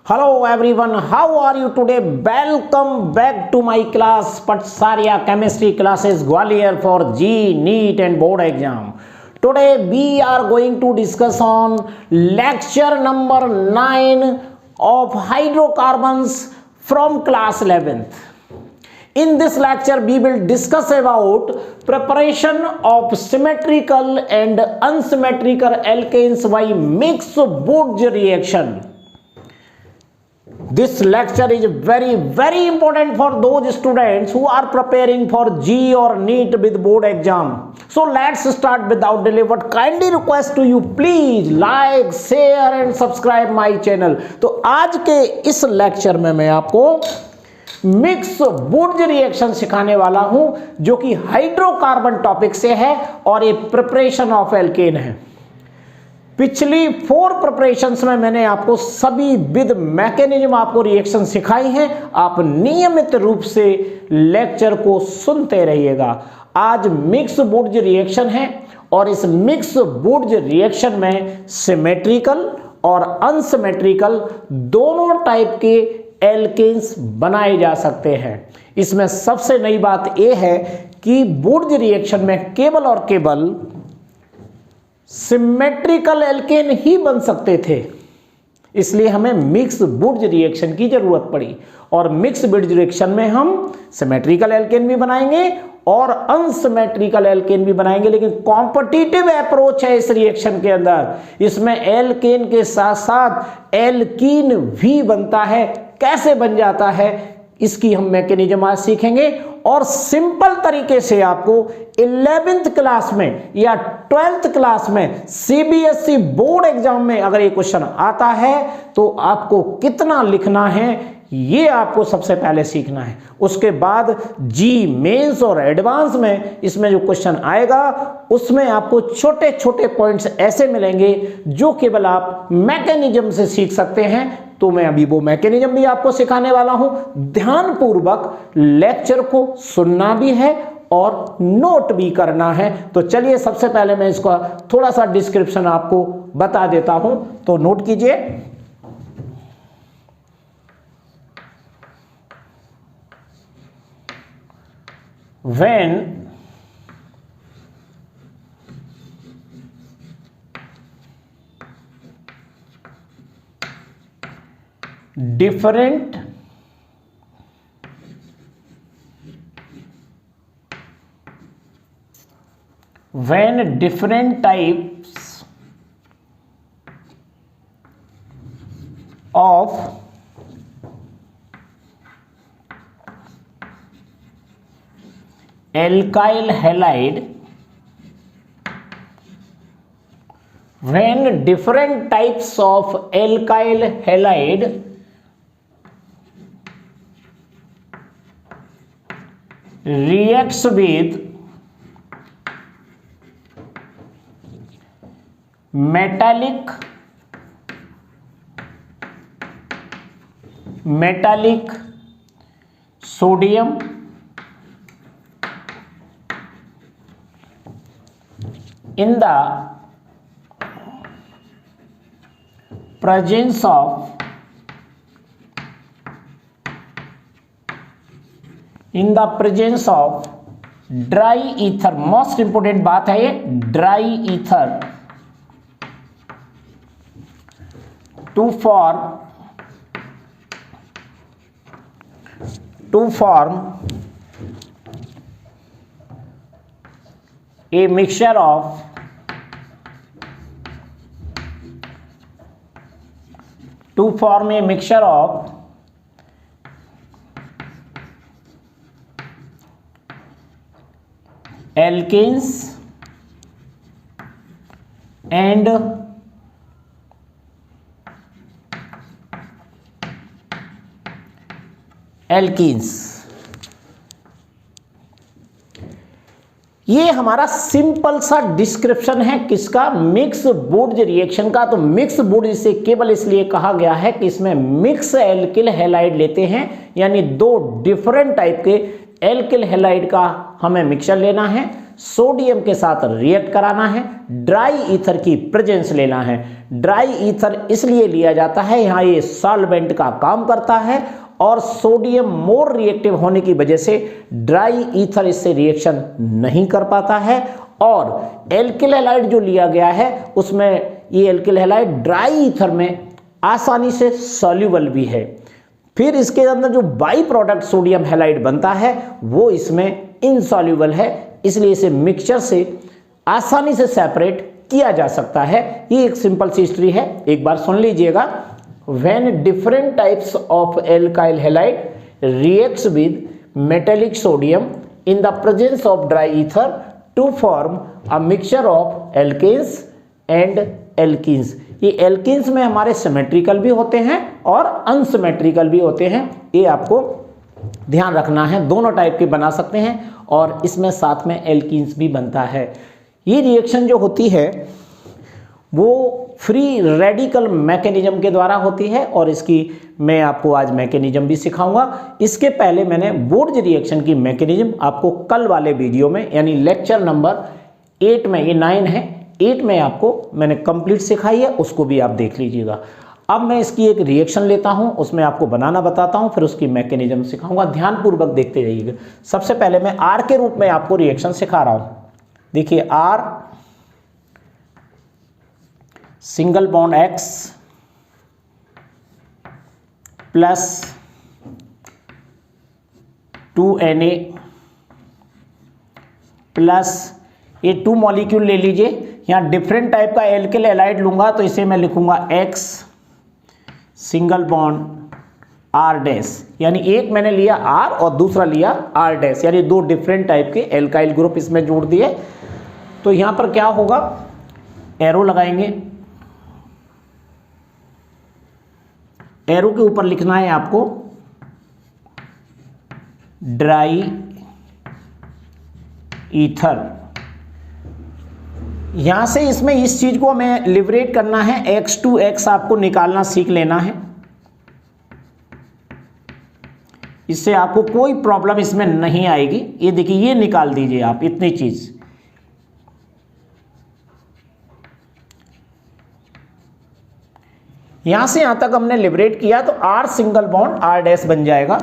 Hello everyone, how are you today? Welcome back to my class Patsarya Chemistry classes Gwalior for G, NEET and board exam. Today we are going to discuss on lecture number 9 of hydrocarbons from class 11th. In this lecture we will discuss about preparation of symmetrical and unsymmetrical alkanes by Mix-Wurtz reaction. This lecture is very important for those students who are preparing for G or NEET with board exam. So let's start without delay. But kindly request to you, please like, share and subscribe my channel. तो आज के इस lecture में मैं आपको मिक्स-वुर्त्ज reaction सिखाने वाला हूं जो कि हाइड्रोकार्बन टॉपिक से है और ये प्रिपरेशन ऑफ एल्केन है। पिछली 4 प्रिपरेशंस में मैंने आपको सभी विद मैकेनिज्म आपको रिएक्शन सिखाई हैं। आप नियमित रूप से लेक्चर को सुनते रहिएगा। आज मिक्स-वुर्त्ज रिएक्शन है और इस मिक्स-वुर्त्ज रिएक्शन में सिमेट्रिकल और अनसिमेट्रिकल दोनों टाइप के एल्केन्स बनाए जा सकते हैं। इसमें सबसे नई बात यह है कि वुर्त्ज रिएक्शन में केवल और केवल सिमेट्रिकल एल्केन ही बन सकते थे, इसलिए हमें मिक्स-वुर्त्ज रिएक्शन की जरूरत पड़ी। और मिक्स-वुर्त्ज रिएक्शन में हम सिमेट्रिकल एल्केन भी बनाएंगे और अनसिमेट्रिकल एल्केन भी बनाएंगे, लेकिन कॉम्पिटिटिव अप्रोच है इस रिएक्शन के अंदर। इसमें एल्केन के साथ साथ एल्कीन भी बनता है। कैसे बन जाता है इसकी हम मैकेनिज्म आज सीखेंगे और सिंपल तरीके से आपको 11th क्लास में या 12th क्लास में सीबीएसई बोर्ड एग्जाम में अगर ये क्वेश्चन आता है तो आपको कितना लिखना है ये आपको सबसे पहले सीखना है। उसके बाद जी मेंस और एडवांस में इसमें जो क्वेश्चन आएगा उसमें आपको छोटे छोटे पॉइंट्स ऐसे मिलेंगे जो केवल आप मैकेनिज्म से सीख सकते हैं। तो मैं अभी वो मैकेनिज्म भी आपको सिखाने वाला हूं। ध्यानपूर्वक लेक्चर को सुनना भी है और नोट भी करना है। तो चलिए सबसे पहले मैं इसका थोड़ा सा डिस्क्रिप्शन आपको बता देता हूं, तो नोट कीजिए। when different types of alkyl halide reacts with metallic sodium in the presence of dry ether. Most important बात है ये, dry ether to form a mixture of alkanes and alkenes. ये हमारा सिंपल सा डिस्क्रिप्शन है किसका, मिक्स-वुर्त्ज reaction का। तो मिक्स-वुर्त्ज इसे केवल इसलिए कहा गया है कि इसमें मिक्स एल्किल हैलाइड लेते हैं, यानी 2 डिफरेंट टाइप के एल्किल हैलाइड का हमें मिक्सचर लेना है। सोडियम के साथ रिएक्ट कराना है, ड्राई ईथर की प्रेजेंस लेना है। ड्राई ईथर इसलिए लिया जाता है, यहाँ ये सॉल्वेंट का काम करता है और सोडियम मोर रिएक्टिव होने की वजह से ड्राई ईथर इससे रिएक्शन नहीं कर पाता है और एल्किल हैलाइड जो लिया गया है उसमें ये एल्किल हैलाइड ड्राई ईथर में आसानी से सॉल्यूबल भी है। फिर इसके अंदर जो बाई प्रोडक्ट सोडियम हैलाइड बनता है वो इसमें इनसॉल्यूबल है, इसलिए इसे मिक्सचर से आसानी से सेपरेट किया जा सकता है। ये एक सिंपल सी हिस्ट्री है, एक बार सुन लीजिएगा। When different types of alkyl halide reacts with metallic sodium in the presence of dry ether to form a mixture of alkanes and alkenes. ये एल्कीन्स में हमारे सिमेट्रिकल भी होते हैं और अनसिमेट्रिकल भी होते हैं, ये आपको ध्यान रखना है। दोनों टाइप के बना सकते हैं और इसमें साथ में एल्कीन्स भी बनता है। ये रिएक्शन जो होती है वो फ्री रेडिकल मैकेनिज्म के द्वारा होती है और इसकी मैं आपको आज मैकेनिज्म भी सिखाऊंगा। इसके पहले मैंने वुर्ज रिएक्शन की मैकेनिज्म आपको कल वाले वीडियो में यानी लेक्चर नंबर 8 में, ये 9 है, 8 में आपको मैंने कंप्लीट सिखाई है, उसको भी आप देख लीजिएगा। अब मैं इसकी एक रिएक्शन लेता हूं, उसमें आपको बनाना बताता हूं, फिर उसकी मैकेनिज्म सिखाऊंगा। ध्यानपूर्वक देखते रहिएगा। सबसे पहले मैं आर के रूप में आपको रिएक्शन सिखा रहा हूं। देखिए R single bond X plus 2Na plus ये 2 मॉलिक्यूल ले लीजिए। यहाँ डिफरेंट टाइप का एल्किल हैलाइड लूंगा तो इसे मैं लिखूंगा X single bond R dash, यानी एक मैंने लिया R और दूसरा लिया R डैश, यानी दो डिफरेंट टाइप के एल्काइल ग्रुप इसमें जोड़ दिए। तो यहाँ पर क्या होगा, एरो लगाएंगे, एरो के ऊपर लिखना है आपको ड्राई ईथर। यहां से इसमें इस चीज को हमें लिबरेट करना है, X2X आपको निकालना सीख लेना है, इससे आपको कोई प्रॉब्लम इसमें नहीं आएगी। ये देखिए, ये निकाल दीजिए आप, इतनी चीज। यहां से यहां तक हमने लिबरेट किया तो R single bond R dash बन जाएगा,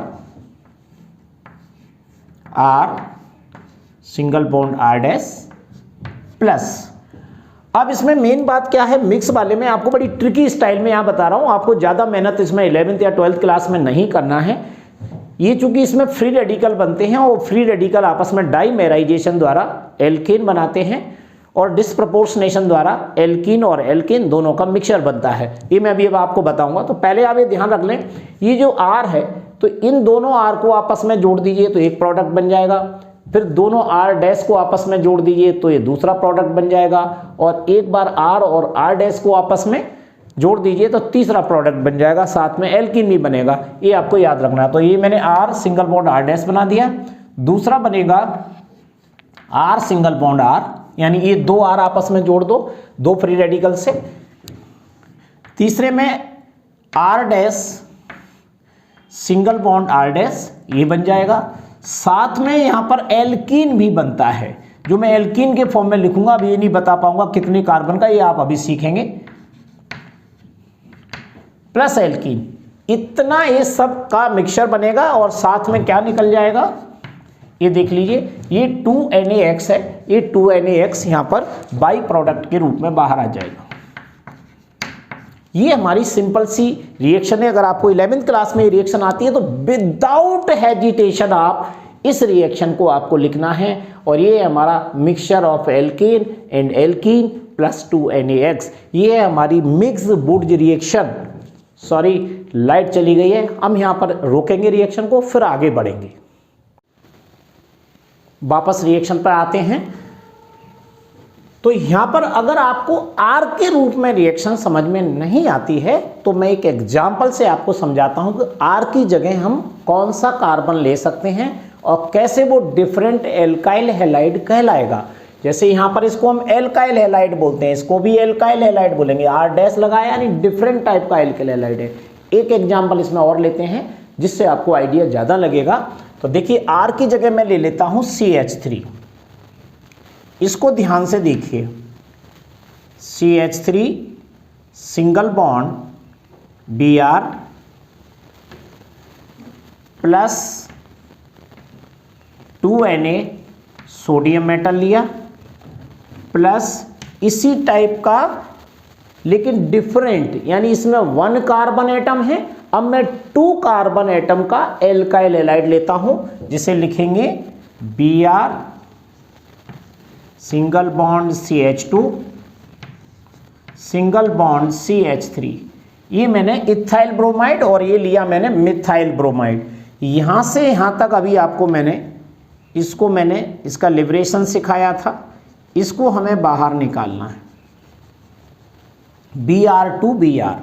R single bond R dash plus. अब इसमें मेन बात क्या है, मिक्स वाले में आपको बड़ी ट्रिकी स्टाइल में यहां बता रहा हूं, आपको ज्यादा मेहनत इसमें 11th या 12th क्लास में नहीं करना है। ये चूंकि इसमें फ्री रेडिकल बनते हैं और फ्री रेडिकल आपस में डाइमेराइजेशन द्वारा एल्केन बनाते हैं और डिस्प्रपोर्शनेशन द्वारा एल्कीन और एल्केन दोनों का मिक्सचर बनता है। ये मैं अभी अब आपको बताऊंगा। तो पहले आप ये ध्यान रख लें, ये जो R है तो इन दोनों R को आपस में जोड़ दीजिए तो एक प्रोडक्ट बन जाएगा, फिर दोनों R डैश को आपस में जोड़ दीजिए तो ये दूसरा प्रोडक्ट बन जाएगा, और एक बार R और R डैश को आपस में जोड़ दीजिए तो तीसरा प्रोडक्ट बन जाएगा, साथ में एल्कीन भी बनेगा। ये आपको याद रखना है। तो ये मैंने R single bond R dash बना दिया, दूसरा बनेगा R सिंगल बॉन्ड R, यानी ये दो R आपस में जोड़ दो, दो फ्री रेडिकल से। तीसरे में R dash single bond R dash, ये बन जाएगा। साथ में यहां पर एल्कीन भी बनता है, जो मैं एल्कीन के फॉर्म में लिखूंगा, अभी ये नहीं बता पाऊंगा कितने कार्बन का, ये आप अभी सीखेंगे। प्लस एल्कीन, इतना ये सब का मिक्सचर बनेगा और साथ में क्या निकल जाएगा, ये देख लीजिए, ये 2NaX है, ये 2NaX यहां पर बाई प्रोडक्ट के रूप में बाहर आ जाएगा। ये हमारी सिंपल सी रिएक्शन है। अगर आपको 11th क्लास में रिएक्शन आती है तो विदाउट हेजिटेशन आप इस रिएक्शन को आपको लिखना है, और ये हमारा mixture of alkene and alkene plus 2NaX। ये है हमारी मिक्स वुर्ज रिएक्शन। सॉरी, लाइट चली गई है, हम यहां पर रोकेंगे रिएक्शन को, फिर आगे बढ़ेंगे। वापस रिएक्शन पर आते हैं। तो यहां पर अगर आपको R के रूप में रिएक्शन समझ में नहीं आती है तो मैं एक एग्जांपल से आपको समझाता हूं कि R की जगह हम कौन सा कार्बन ले सकते हैं और कैसे वो डिफरेंट एल्काइल हैलाइड कहलाएगा। जैसे यहां पर इसको हम एल्काइल हैलाइड बोलते हैं, इसको भी एल्काइल हैलाइड बोलेंगे, R डैश लगाया यानी डिफरेंट टाइप का एल्काइल हैलाइड है। एक एग्जाम्पल इसमें और लेते हैं जिससे आपको आइडिया ज्यादा लगेगा। तो देखिए, R की जगह मैं ले लेता हूं CH3। इसको ध्यान से देखिए, CH3 single bond Br plus 2Na sodium metal लिया, प्लस इसी टाइप का लेकिन डिफरेंट, यानी इसमें 1 कार्बन एटम है, अब मैं 2 कार्बन एटम का एल्काइल हैलाइड लेता हूं, जिसे लिखेंगे Br single bond CH2 single bond CH3। ये मैंने इथाइल ब्रोमाइड और ये लिया मैंने मिथाइल ब्रोमाइड। यहां से यहां तक अभी आपको मैंने इसका लिबरेशन सिखाया था, इसको हमें बाहर निकालना है। Br2Br,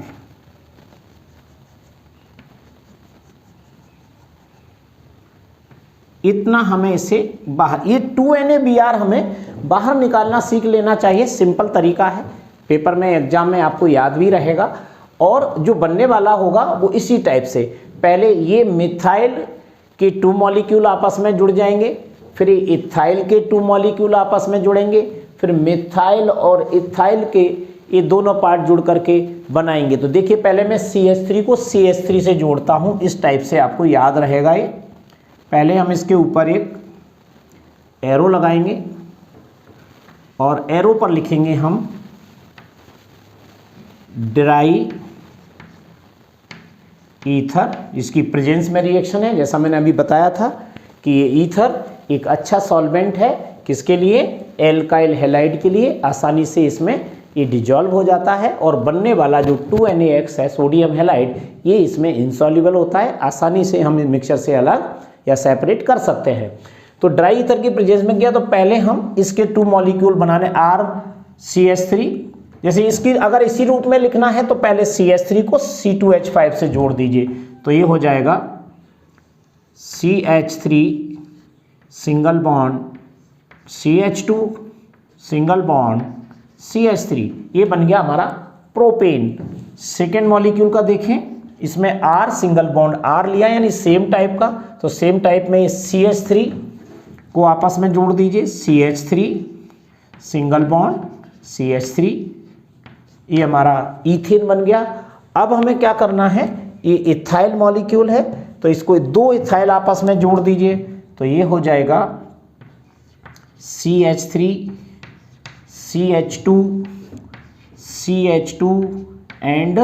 इतना हमें इसे बाहर, ये 2NaBr हमें बाहर निकालना सीख लेना चाहिए। सिंपल तरीका है, पेपर में एग्जाम में आपको याद भी रहेगा, और जो बनने वाला होगा वो इसी टाइप से, पहले ये मिथाइल के 2 मॉलिक्यूल आपस में जुड़ जाएंगे, फिर इथाइल के 2 मॉलिक्यूल आपस में जुड़ेंगे, फिर मिथाइल और इथाइल के ये दोनों पार्ट जुड़ करके बनाएंगे। तो देखिए पहले मैं CH3 को CH3 से जोड़ता हूँ, इस टाइप से आपको याद रहेगा ये। पहले हम इसके ऊपर एक एरो लगाएंगे और एरो पर लिखेंगे हम ड्राई ईथर, इसकी प्रेजेंस में रिएक्शन है, जैसा मैंने अभी बताया था कि ये ईथर एक अच्छा सॉल्वेंट है, किसके लिए, एल्काइल हैलाइड के लिए, आसानी से इसमें ये डिजॉल्व हो जाता है, और बनने वाला जो 2NaX है सोडियम हैलाइड, ये इसमें इनसॉल्युबल होता है, आसानी से हम मिक्सचर से अलग या सेपरेट कर सकते हैं। तो ड्राई ईथर की प्रेजेंस में किया तो पहले हम इसके 2 मॉलिक्यूल बनाने RCH3, जैसे इसकी अगर इसी रूप में लिखना है तो पहले CH3 को C2H5 से जोड़ दीजिए, तो ये हो जाएगा CH3 single bond CH2 single bond CH3, ये बन गया हमारा प्रोपेन। सेकेंड मॉलिक्यूल का देखें, इसमें R सिंगल बॉन्ड R लिया, यानी सेम टाइप का, तो सेम टाइप में CH3 को आपस में जोड़ दीजिए, CH3 सिंगल बॉन्ड CH3, ये हमारा ईथेन बन गया। अब हमें क्या करना है, ये इथाइल मॉलिक्यूल है, तो इसको 2 इथाइल आपस में जोड़ दीजिए, तो ये हो जाएगा CH3 CH2 CH2 and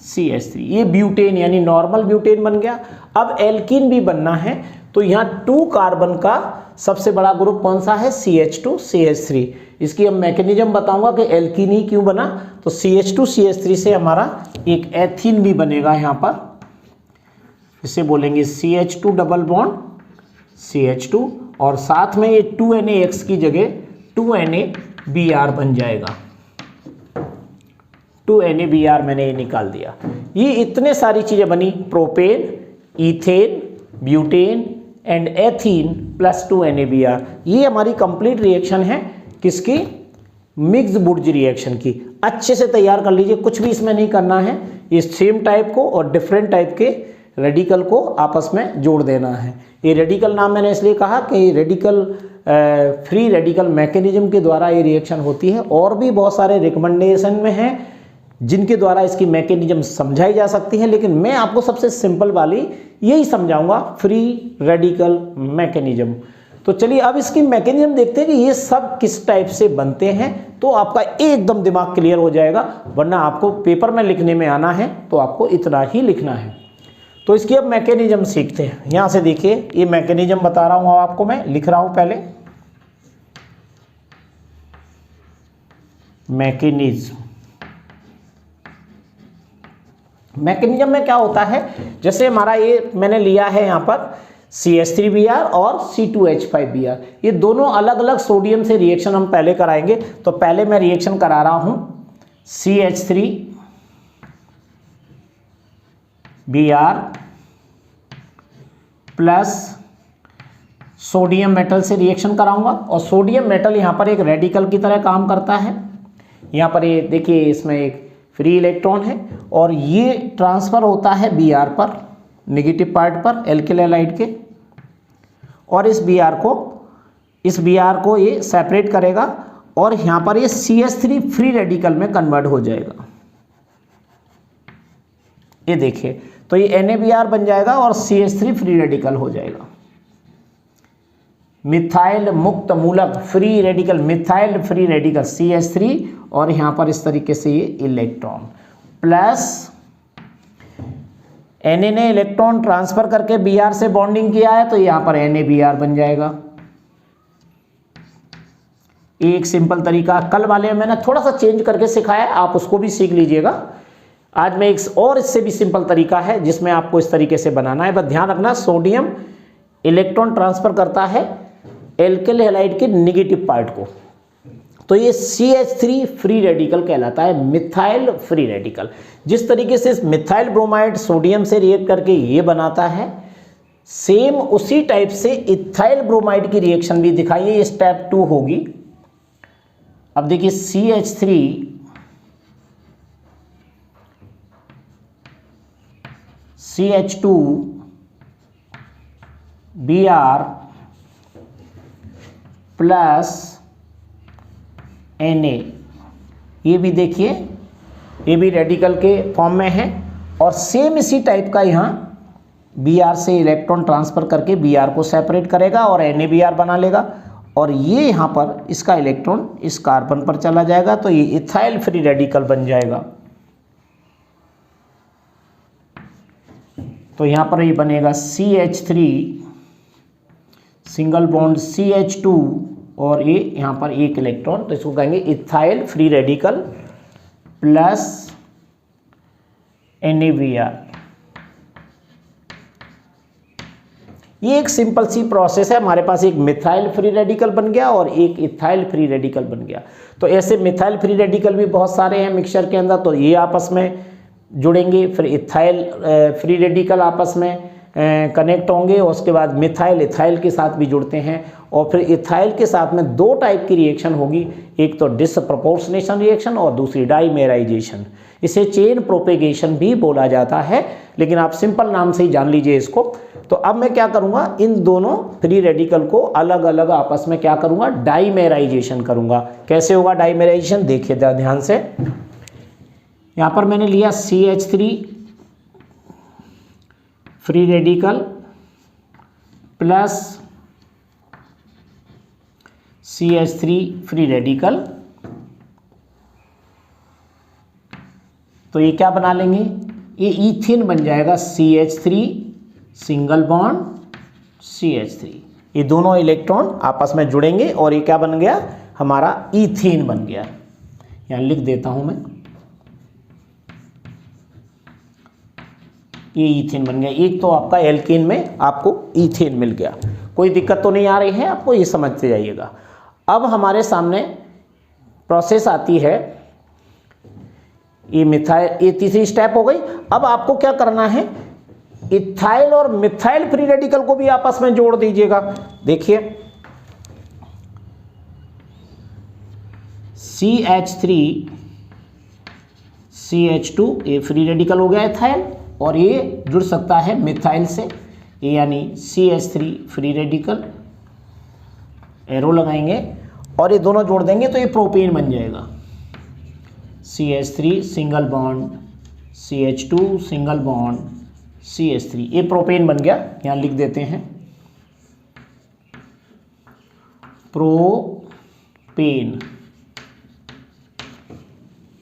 CH3, ये ब्यूटेन यानी नॉर्मल ब्यूटेन बन गया। अब एल्कीन भी बनना है, तो यहाँ 2 कार्बन का सबसे बड़ा ग्रुप कौन सा है, CH2 CH3। इसकी अब मैकेनिज्म बताऊंगा कि एल्कीन ही क्यों बना। तो CH2 CH3 से हमारा एक एथीन भी बनेगा यहाँ पर, इसे बोलेंगे CH2 डबल बॉन्ड CH2, और साथ में ये 2NaX की जगह 2NaBr बन जाएगा। 2NaBr मैंने ये निकाल दिया। ये इतने सारी चीज़ें बनी, propane, ethane, butane and ethene plus 2NaBr। ये हमारी कंप्लीट रिएक्शन है किसकी, मिक्स बुर्ज रिएक्शन की। अच्छे से तैयार कर लीजिए, कुछ भी इसमें नहीं करना है, ये सेम टाइप को और डिफरेंट टाइप के रेडिकल को आपस में जोड़ देना है। ये रेडिकल नाम मैंने इसलिए कहा कि रेडिकल फ्री रेडिकल मैकेनिज्म के द्वारा ये रिएक्शन होती है, और भी बहुत सारे रिकमेंडेशन में हैं जिनके द्वारा इसकी मैकेनिज्म समझाई जा सकती है, लेकिन मैं आपको सबसे सिंपल वाली यही समझाऊंगा, फ्री रेडिकल मैकेनिज्म। तो चलिए अब इसकी मैकेनिज्म देखते हैं कि ये सब किस टाइप से बनते हैं, तो आपका एकदम दिमाग क्लियर हो जाएगा, वरना आपको पेपर में लिखने में आना है तो आपको इतना ही लिखना है। तो इसकी अब मैकेनिज्म सीखते हैं। यहाँ से देखिए, ये मैकेनिज्म बता रहा हूँ आपको, मैं लिख रहा हूँ पहले, मैकेनिज्म में क्या होता है, जैसे हमारा ये मैंने लिया है यहाँ पर CH3Br और C2H5Br, ये दोनों अलग अलग सोडियम से रिएक्शन हम पहले कराएंगे। तो पहले मैं रिएक्शन करा रहा हूँ CH3Br प्लस सोडियम मेटल से रिएक्शन कराऊंगा, और सोडियम मेटल यहाँ पर एक रेडिकल की तरह काम करता है। यहाँ पर ये देखिए, इसमें एक फ्री इलेक्ट्रॉन है, और ये ट्रांसफ़र होता है Br पर, नेगेटिव पार्ट पर एल्किल हैलाइड के, और इस Br को इस Br को ये सेपरेट करेगा और यहाँ पर ये CH3 फ्री रेडिकल में कन्वर्ट हो जाएगा। ये देखिए, तो ये NaBr बन जाएगा और CH3 फ्री रेडिकल हो जाएगा। मिथाइल मुक्त मूलक free radical, methyl free radical CH3 और यहाँ पर इस तरीके से ये इलेक्ट्रॉन प्लस Na ने इलेक्ट्रॉन ट्रांसफर करके Br से बॉन्डिंग किया है तो यहाँ पर NaBr बन जाएगा। एक सिंपल तरीका, कल वाले में मैंने थोड़ा सा चेंज करके सिखाया, आप उसको भी सीख लीजिएगा। आज मैं एक और इससे भी सिंपल तरीका है जिसमें आपको इस तरीके से बनाना है। बस ध्यान रखना, सोडियम इलेक्ट्रॉन ट्रांसफर करता है एल्किल हैलाइड के नेगेटिव पार्ट को, तो ये CH3 फ्री रेडिकल कहलाता है, मिथाइल फ्री रेडिकल। जिस तरीके से मिथाइल ब्रोमाइड सोडियम से रिएक्ट करके ये बनाता है, सेम उसी टाइप से इथाइल ब्रोमाइड की रिएक्शन भी दिखाइए, ये स्टेप 2 होगी। अब देखिए CH3 CH2 Br plus Na, ये भी देखिए ये भी रेडिकल के फॉर्म में है और सेम इसी टाइप का यहाँ Br से इलेक्ट्रॉन ट्रांसफर करके Br को सेपरेट करेगा और NaBr बना लेगा और ये यहाँ पर इसका इलेक्ट्रॉन इस कार्बन पर चला जाएगा तो ये इथाइल फ्री रेडिकल बन जाएगा। तो यहाँ पर ये बनेगा CH3 सिंगल बॉन्ड CH2 और ये यहाँ पर एक इलेक्ट्रॉन, तो इसको कहेंगे ethyl free radical plus NaBr। ये एक सिंपल सी प्रोसेस है, हमारे पास एक मिथाइल फ्री रेडिकल बन गया और एक इथाइल फ्री रेडिकल बन गया। तो ऐसे मिथाइल फ्री रेडिकल भी बहुत सारे हैं मिक्सचर के अंदर, तो ये आपस में जुड़ेंगे, फिर इथाइल फ्री रेडिकल आपस में कनेक्ट होंगे और उसके बाद मिथाइल इथाइल के साथ भी जुड़ते हैं और फिर इथाइल के साथ में 2 टाइप की रिएक्शन होगी, एक तो डिसप्रपोर्शनेशन रिएक्शन और दूसरी डाइमेराइजेशन। इसे चेन प्रोपेगेशन भी बोला जाता है, लेकिन आप सिंपल नाम से ही जान लीजिए इसको। तो अब मैं क्या करूंगा, इन दोनों फ्री रेडिकल को अलग अलग आपस में क्या करूंगा, डाइमेराइजेशन करूंगा। कैसे होगा डाइमेराइजेशन, देखिए ध्यान से। यहाँ पर मैंने लिया CH3 free radical plus CH3 free radical, तो ये क्या बना लेंगे, ये ईथेन बन जाएगा CH3 सिंगल बॉन्ड CH3। ये दोनों इलेक्ट्रॉन आपस में जुड़ेंगे और ये क्या बन गया, हमारा ईथेन बन गया। यहाँ लिख देता हूं मैं, ये ईथेन बन गया। एक तो आपका एल्केन में आपको ईथेन मिल गया, कोई दिक्कत तो नहीं आ रही है आपको, ये समझते जाइएगा। अब हमारे सामने प्रोसेस आती है, ये मिथाइल, ये तीसरी स्टेप हो गई। अब आपको क्या करना है, इथाइल और मिथाइल फ्री रेडिकल को भी आपस में जोड़ दीजिएगा। देखिए CH3 CH2 ये फ्री रेडिकल हो गया इथाइल और ये जुड़ सकता है मिथाइल से, ये यानी CH3 फ्री रेडिकल, एरो लगाएंगे और ये दोनों जोड़ देंगे तो ये प्रोपेन बन जाएगा। CH3 single bond CH2 single bond CH3, ये प्रोपेन बन गया। यहाँ लिख देते हैं प्रोपेन,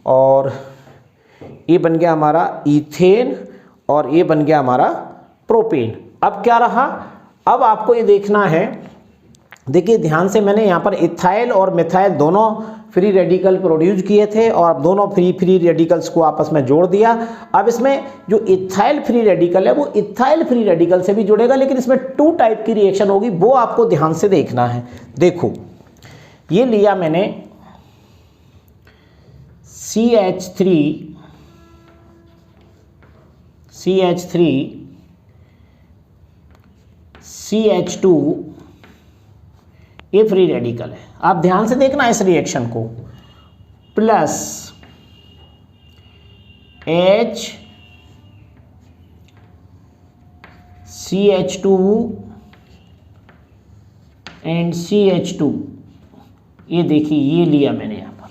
और ये बन गया हमारा ईथेन और ये बन गया हमारा प्रोपेन। अब क्या रहा, अब आपको ये देखना है, देखिए ध्यान से, मैंने यहाँ पर इथाइल और मिथाइल दोनों फ्री रेडिकल प्रोड्यूस किए थे और दोनों फ्री रेडिकल्स को आपस में जोड़ दिया। अब इसमें जो इथाइल फ्री रेडिकल है वो इथाइल फ्री रेडिकल से भी जुड़ेगा, लेकिन इसमें 2 टाइप की रिएक्शन होगी, वो आपको ध्यान से देखना है। देखो ये लिया मैंने CH3 CH2, ये फ्री रेडिकल है, आप ध्यान से देखना इस रिएक्शन को, प्लस CH2 एंड CH2, ये देखिए ये लिया मैंने यहाँ पर।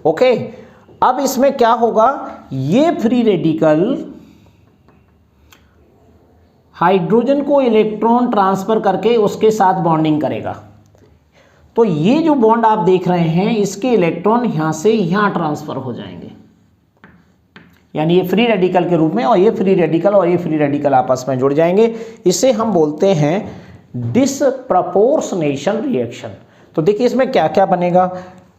ओके, अब इसमें क्या होगा, ये फ्री रेडिकल हाइड्रोजन को इलेक्ट्रॉन ट्रांसफर करके उसके साथ बॉन्डिंग करेगा। तो ये जो बॉन्ड आप देख रहे हैं इसके इलेक्ट्रॉन यहां से यहां ट्रांसफर हो जाएंगे, यानी ये फ्री रेडिकल के रूप में, और ये फ्री रेडिकल और ये फ्री रेडिकल आपस में जुड़ जाएंगे। इसे हम बोलते हैं डिसप्रपोर्शनेशन रिएक्शन। तो देखिए इसमें क्या क्या बनेगा।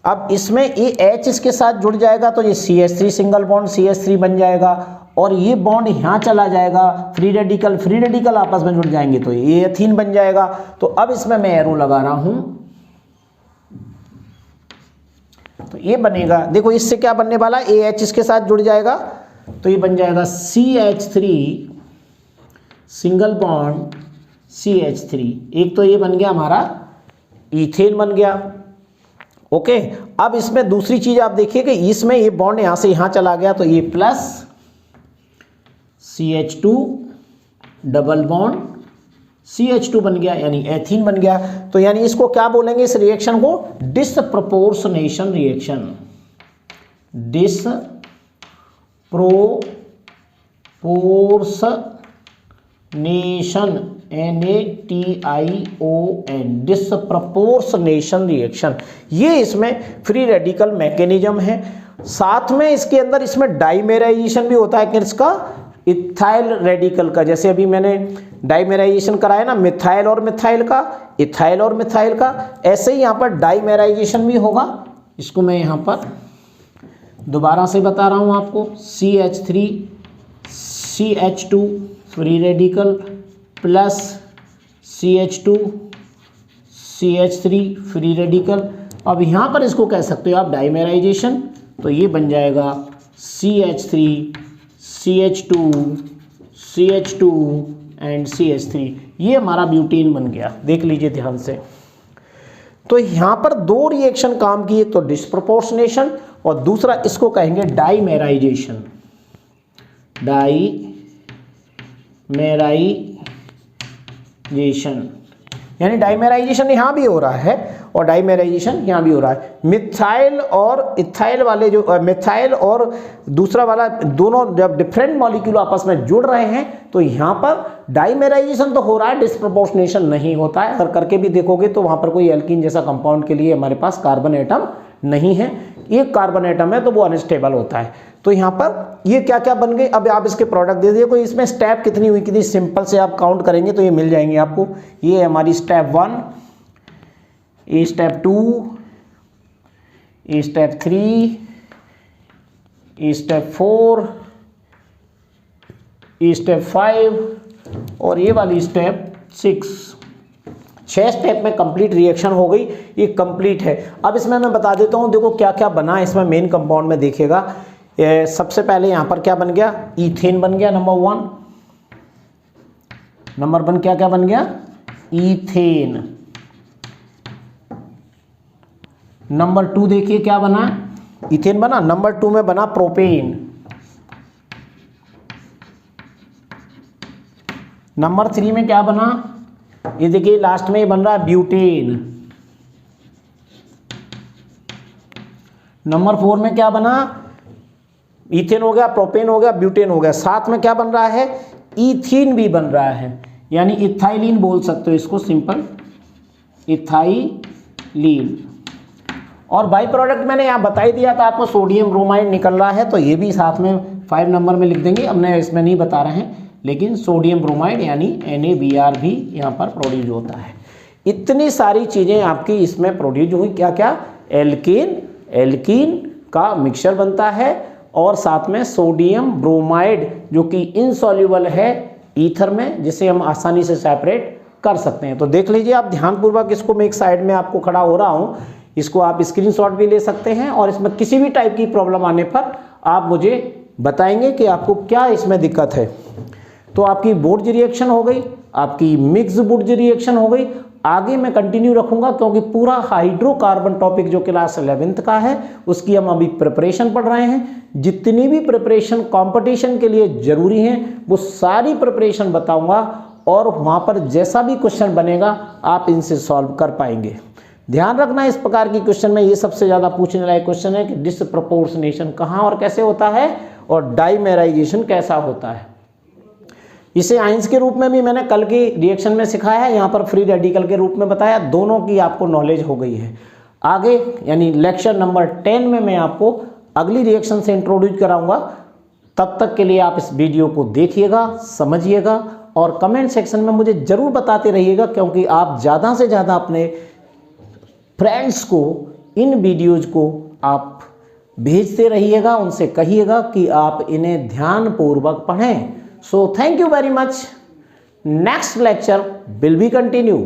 अब इसमें ये H इसके साथ जुड़ जाएगा तो ये CH3 सिंगल बॉन्ड CH3 बन जाएगा, और ये बॉन्ड यहाँ चला जाएगा, फ्री रेडिकल आपस में जुड़ जाएंगे तो ये एथीन बन जाएगा। तो अब इसमें मैं एरो लगा रहा हूं, तो ये बनेगा, देखो इससे क्या बनने वाला, AH इसके साथ जुड़ जाएगा तो ये बन जाएगा CH3 सिंगल बॉन्ड CH3, एक तो ये बन गया हमारा ईथेन बन गया। ओके, अब इसमें दूसरी चीज आप देखिए कि इसमें ये बॉन्ड यहां से यहां चला गया तो ये plus CH2 double bond CH2 बन गया, यानी एथीन बन गया। तो यानी इसको क्या बोलेंगे, इस रिएक्शन को disproportionation reaction, disproportionation NATION, disproportionation reaction. ये इसमें फ्री रेडिकल मैकेनिज्म है। साथ में इसके अंदर इसमें डाइमेराइजेशन भी होता है, किसका, इथाइल रेडिकल का। जैसे अभी मैंने डाइमेराइजेशन कराया ना, मिथाइल और मिथाइल का, इथाइल और मिथाइल का, ऐसे ही यहाँ पर डाइमेराइजेशन भी होगा। इसको मैं यहाँ पर दोबारा से बता रहा हूँ आपको, CH3 CH2 free radical plus CH2 CH3 free radical. अब यहाँ पर इसको कह सकते हो आप डाइमेराइजेशन, तो ये बन जाएगा CH3 CH2 एंड CH3, ये हमारा ब्यूटेन बन गया। देख लीजिए ध्यान से। तो यहाँ पर दो रिएक्शन काम की, एक तो डिसप्रोपोर्शनेशन और दूसरा इसको कहेंगे डाइमेराइजेशन। डाइमेराइजेशन यानी डाइमेराइजेशन यहाँ भी हो रहा है और डाइमेराइजेशन यहाँ भी हो रहा है। मिथाइल और इथाइल वाले जो मिथाइल और दूसरा वाला दोनों जब डिफरेंट मॉलिक्यूल आपस में जुड़ रहे हैं तो यहाँ पर डाइमेराइजेशन तो हो रहा है, डिसप्रोपोर्शनेशन नहीं होता है। अगर करके भी देखोगे तो वहाँ पर कोई एल्कीन जैसा कंपाउंड के लिए हमारे पास कार्बन एटम नहीं है, एक कार्बन एटम है तो वो अनस्टेबल होता है। तो यहाँ पर ये क्या क्या बन गए, अब आप इसके प्रोडक्ट दे दिए। कोई इसमें स्टेप कितनी हुई, कितनी सिंपल से आप काउंट करेंगे तो ये मिल जाएंगे आपको। ये है हमारी स्टेप 1, ये स्टेप 2, ये स्टेप 3, ये स्टेप 4, ये स्टेप 5 और ये वाली स्टेप 6। 6 स्टेप में कंप्लीट रिएक्शन हो गई, ये कंप्लीट है। अब इसमें मैं बता देता हूँ, देखो क्या क्या बना इसमें मेन कंपाउंड में देखिएगा। सबसे पहले यहाँ पर क्या बन गया, ईथेन बन गया नंबर 1। नंबर 1 क्या क्या बन गया, ईथेन। नंबर 2 देखिए क्या बना, ईथेन बना। नंबर 2 में बना प्रोपेन। नंबर 3 में क्या बना, ये देखिए लास्ट में ये बन रहा है ब्यूटेन। नंबर 4 में क्या बना, ईथेन हो गया, प्रोपेन हो गया, ब्यूटेन हो गया। साथ में क्या बन रहा है, ईथीन भी बन रहा है, यानी इथाइलिन बोल सकते हो इसको, सिंपल इथाइलिन। और बाई प्रोडक्ट मैंने यहाँ बता ही दिया था आपको, सोडियम ब्रोमाइड निकल रहा है तो ये भी साथ में 5 नंबर में लिख देंगे। अब मैं इसमें नहीं बता रहे हैं, लेकिन सोडियम ब्रोमाइड यानी NaBr भी यहाँ पर प्रोड्यूस होता है। इतनी सारी चीज़ें आपकी इसमें प्रोड्यूस हुई। क्या क्या, एल्कीन का मिक्सचर बनता है और साथ में सोडियम ब्रोमाइड जो कि इनसॉल्युबल है ईथर में, जिसे हम आसानी से सेपरेट कर सकते हैं। तो देख लीजिए आप ध्यानपूर्वक इसको, मैं एक साइड में आपको खड़ा हो रहा हूँ, इसको आप स्क्रीनशॉट भी ले सकते हैं और इसमें किसी भी टाइप की प्रॉब्लम आने पर आप मुझे बताएंगे कि आपको क्या इसमें दिक्कत है। तो आपकी बोर्ज रिएक्शन हो गई, आपकी मिक्स बोर्ज रिएक्शन हो गई। आगे मैं कंटिन्यू रखूंगा क्योंकि पूरा हाइड्रोकार्बन टॉपिक जो क्लास 11th का है उसकी हम अभी प्रिपरेशन पढ़ रहे हैं। जितनी भी प्रिपरेशन कंपटीशन के लिए जरूरी है वो सारी प्रिपरेशन बताऊंगा और वहाँ पर जैसा भी क्वेश्चन बनेगा आप इनसे सॉल्व कर पाएंगे। ध्यान रखना इस प्रकार की क्वेश्चन में ये सबसे ज़्यादा पूछने लायक क्वेश्चन है कि डिस्प्रपोर्शनेशन कहाँ और कैसे होता है और डाइमेराइजेशन कैसा होता है। इसे आइंस के रूप में भी मैंने कल की रिएक्शन में सिखाया है, यहाँ पर फ्री रेडिकल के रूप में बताया। दोनों की आपको नॉलेज हो गई है। आगे यानी लेक्चर नंबर 10 में मैं आपको अगली रिएक्शन से इंट्रोड्यूस कराऊंगा। तब तक के लिए आप इस वीडियो को देखिएगा, समझिएगा और कमेंट सेक्शन में मुझे ज़रूर बताते रहिएगा, क्योंकि आप ज़्यादा से ज़्यादा अपने फ्रेंड्स को इन वीडियोज़ को आप भेजते रहिएगा, उनसे कहिएगा कि आप इन्हें ध्यानपूर्वक पढ़ें। So thank you very much. Next lecture will be continue.